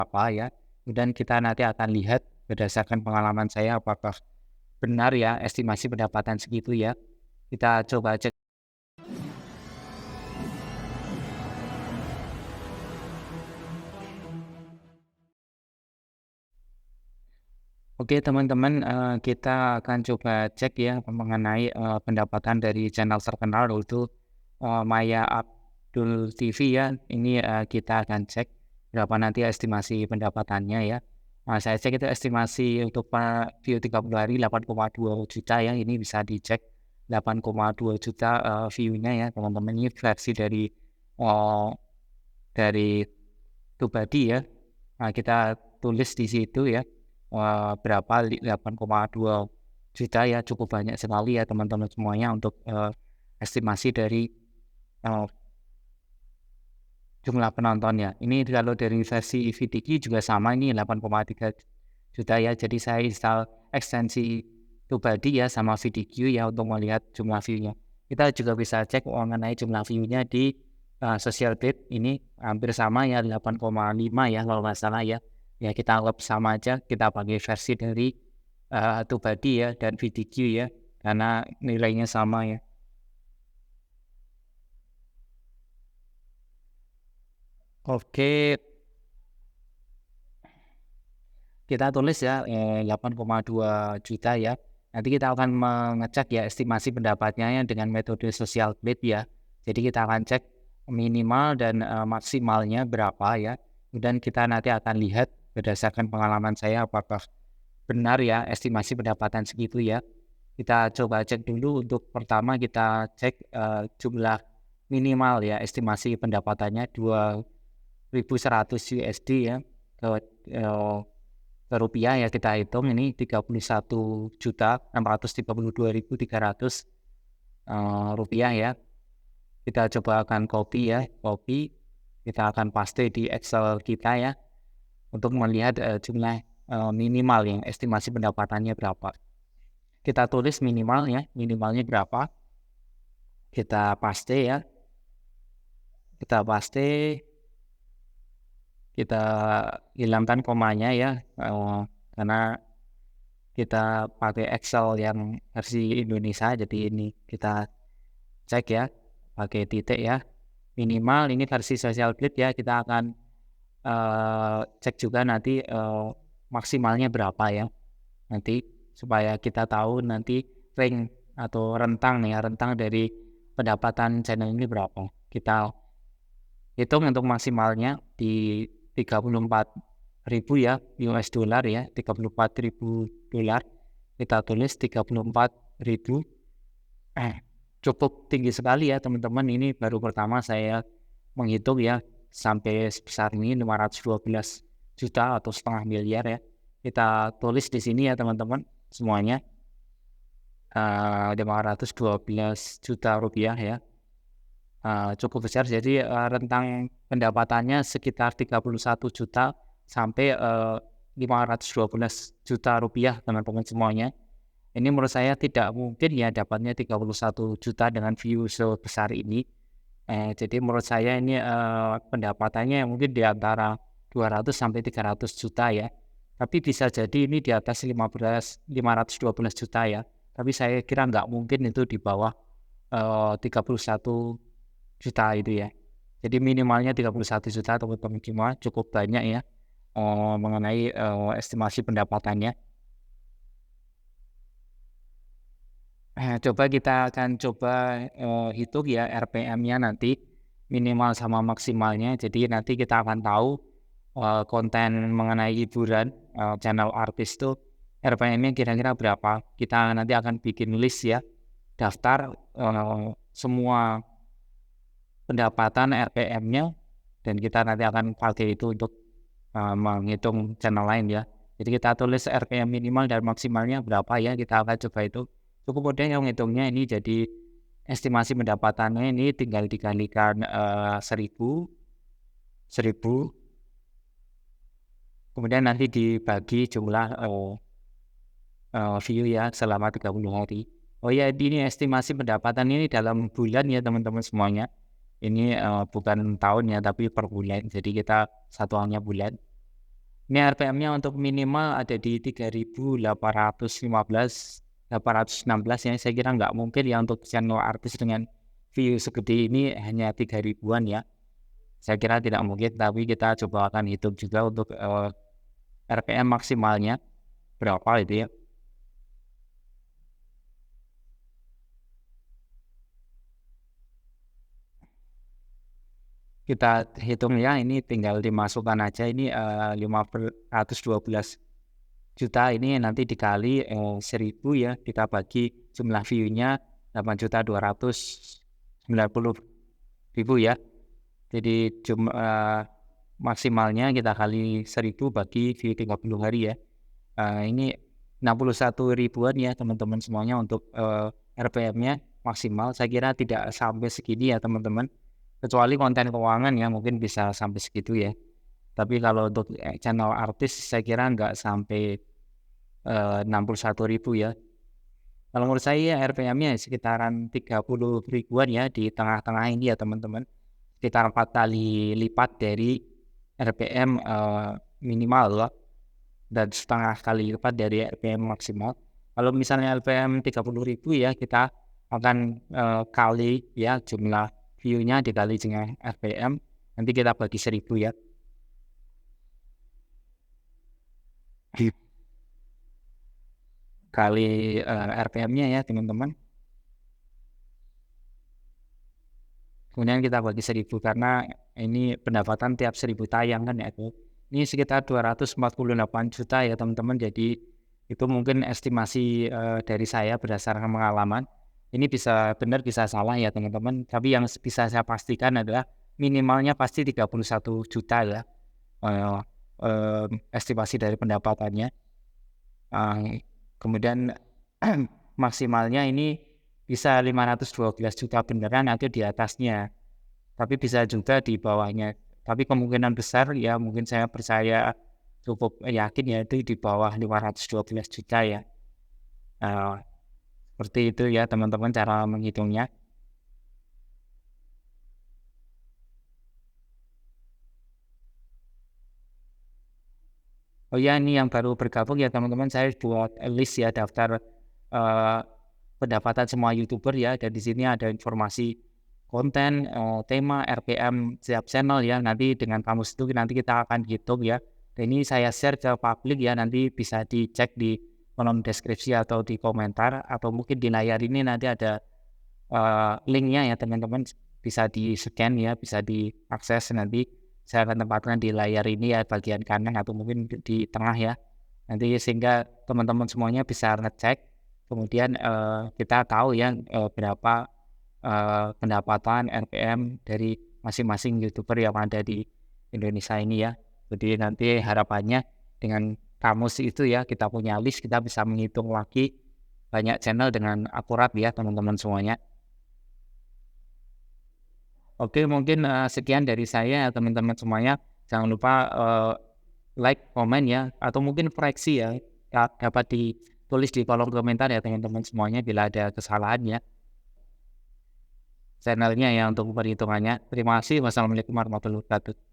apa ya. Kemudian kita nanti akan lihat berdasarkan pengalaman saya apakah benar ya estimasi pendapatan segitu ya. Kita coba cek. Oke teman-teman, kita akan coba cek ya mengenai pendapatan dari channel terkenal yaitu Maya Abdul TV ya. Ini kita akan cek berapa nanti estimasi pendapatannya ya. Saya cek itu estimasi untuk view 30 hari 8,2 juta ya. Ini bisa dicek 8,2 juta view-nya ya teman-teman. Ini versi dari Tubadi ya. Nah, kita tulis di situ ya berapa 8,2 juta ya, cukup banyak sekali ya teman-teman semuanya untuk estimasi dari jumlah penontonnya. Ini kalau dari versi VTQ juga sama, ini 8,3 juta ya. Jadi saya install ekstensi Tubadi ya sama VTQ ya untuk melihat jumlah view-nya. Kita juga bisa cek mengenai jumlah view-nya di Social Blade. Ini hampir sama ya, 8,5 ya kalau nggak salah ya. Ya kita anggap sama aja, kita pakai versi dari Tubadi ya dan VTQ ya, karena nilainya sama ya. Oke, kita tulis ya 8,2 juta ya. Nanti kita akan mengecek ya estimasi pendapatnya ya dengan metode Social Blade ya. Jadi kita akan cek minimal dan maksimalnya berapa ya. Kemudian kita nanti akan lihat berdasarkan pengalaman saya apakah benar ya estimasi pendapatan segitu ya. Kita coba cek dulu. Untuk pertama kita cek jumlah minimal ya, estimasi pendapatannya 2.100 USD ya ke rupiah ya. Kita hitung ini 31.632.300 rupiah ya. Kita coba akan copy ya, kita akan paste di Excel kita ya untuk melihat jumlah minimal yang estimasi pendapatannya berapa. Kita tulis minimal ya, minimalnya berapa, kita paste ya, kita hilangkan komanya ya, karena kita pakai Excel yang versi Indonesia. Jadi ini kita cek ya pakai titik ya, minimal ini versi Social Blade ya. Kita akan cek juga nanti maksimalnya berapa ya, nanti supaya kita tahu nanti range atau rentang dari pendapatan channel ini berapa. Kita hitung untuk maksimalnya di 34.000 ya US dollar ya, 34.000 dolar. Kita tulis 34.000. Cukup tinggi sekali ya teman-teman. Ini baru pertama saya menghitung ya sampai sebesar ini 512 juta atau setengah miliar ya. Kita tulis di sini ya teman-teman semuanya 512 juta rupiah ya. Cukup besar. Jadi rentang pendapatannya sekitar 31 juta sampai 512 juta rupiah teman-teman semuanya. Ini menurut saya tidak mungkin ya dapatnya 31 juta dengan view sebesar ini. Jadi menurut saya ini pendapatannya mungkin di antara 200 sampai 300 juta ya. Tapi bisa jadi ini di atas 512 juta ya. Tapi saya kira nggak mungkin itu di bawah 31 juta itu ya. Jadi minimalnya 31 juta teman-teman semua, cukup banyak ya mengenai estimasi pendapatannya. Coba kita akan hitung ya RPM-nya nanti minimal sama maksimalnya. Jadi nanti kita akan tahu konten mengenai hiburan channel artis tuh RPM-nya kira-kira berapa. Kita nanti akan bikin list ya, daftar semua pendapatan RPM-nya, dan kita nanti akan pakai itu untuk menghitung channel lain ya. Jadi kita tulis RPM minimal dan maksimalnya berapa ya, kita akan coba itu. Cukup mudah yang ngitungnya ini. Jadi estimasi pendapatannya ini tinggal dikalikan 1000, kemudian nanti dibagi jumlah view ya selama 30 hari. Oh ya, ini estimasi pendapatan ini dalam bulan ya teman-teman semuanya. Ini bukan tahun ya, tapi per bulan. Jadi kita satuannya bulan. Ini RPM-nya untuk minimal ada di 3.815, 816 ya. Saya kira nggak mungkin ya untuk channel artis dengan view segede ini hanya 3.000-an ya. Saya kira tidak mungkin, tapi kita coba akan hitung juga untuk RPM maksimalnya berapa itu ya. Kita hitung ya, ini tinggal dimasukkan aja, ini 512 juta ini nanti dikali 1.000 ya, kita bagi jumlah view-nya 8.290.000 ya. Jadi maksimalnya kita kali 1.000 bagi view 30 hari ya. Ini 61 ribuan ya teman-teman semuanya untuk RPM-nya maksimal. Saya kira tidak sampai segini ya teman-teman, kecuali konten keuangan ya mungkin bisa sampai segitu ya. Tapi kalau untuk channel artis saya kira nggak sampai 61 ribu ya. Kalau menurut saya RPM-nya sekitaran 30 ribuan ya, di tengah-tengah ini ya teman-teman, sekitar 4 kali lipat dari RPM minimal loh, dan setengah kali lipat dari RPM maksimal. Kalau misalnya RPM 30 ribu ya, kita akan kali ya jumlah view-nya dikali dengan RPM, nanti kita bagi 1.000 ya. Kali RPM-nya ya teman-teman. Kemudian kita bagi 1.000 karena ini pendapatan tiap 1.000 tayang kan ya itu. Ini sekitar 248 juta ya teman-teman. Jadi itu mungkin estimasi dari saya berdasarkan pengalaman. Ini bisa benar bisa salah ya teman-teman. Tapi yang bisa saya pastikan adalah minimalnya pasti 31 juta ya. Estimasi dari pendapatannya. Kemudian maksimalnya ini bisa 512 juta beneran atau di atasnya, tapi bisa juga di bawahnya. Tapi kemungkinan besar ya mungkin saya percaya cukup yakin ya itu di bawah 512 juta ya. Seperti itu ya teman-teman cara menghitungnya. Oh ya, ini yang baru bergabung ya teman-teman, saya buat list ya daftar pendapatan semua YouTuber ya, dan di sini ada informasi konten, tema, RPM setiap channel ya. Nanti dengan kamus itu nanti kita akan hitung ya. Dan ini saya share ke publik ya, nanti bisa dicek di kolom deskripsi atau di komentar, atau mungkin di layar ini nanti ada linknya ya teman-teman, bisa di scan ya, bisa diakses. Nanti saya akan tempatkan di layar ini ya, bagian kanan atau mungkin di tengah ya, nanti sehingga teman-teman semuanya bisa ngecek. Kemudian kita tahu ya berapa pendapatan RPM dari masing-masing YouTuber yang ada di Indonesia ini ya. Jadi nanti harapannya dengan kamus itu ya, kita punya list, kita bisa menghitung lagi banyak channel dengan akurat ya teman-teman semuanya. Oke, mungkin sekian dari saya teman-teman semuanya. Jangan lupa like, komen ya, atau mungkin koreksi ya, dapat ditulis di kolom komentar ya teman-teman semuanya bila ada kesalahan ya channelnya ya untuk perhitungannya. Terima kasih. Wassalamualaikum warahmatullahi wabarakatuh.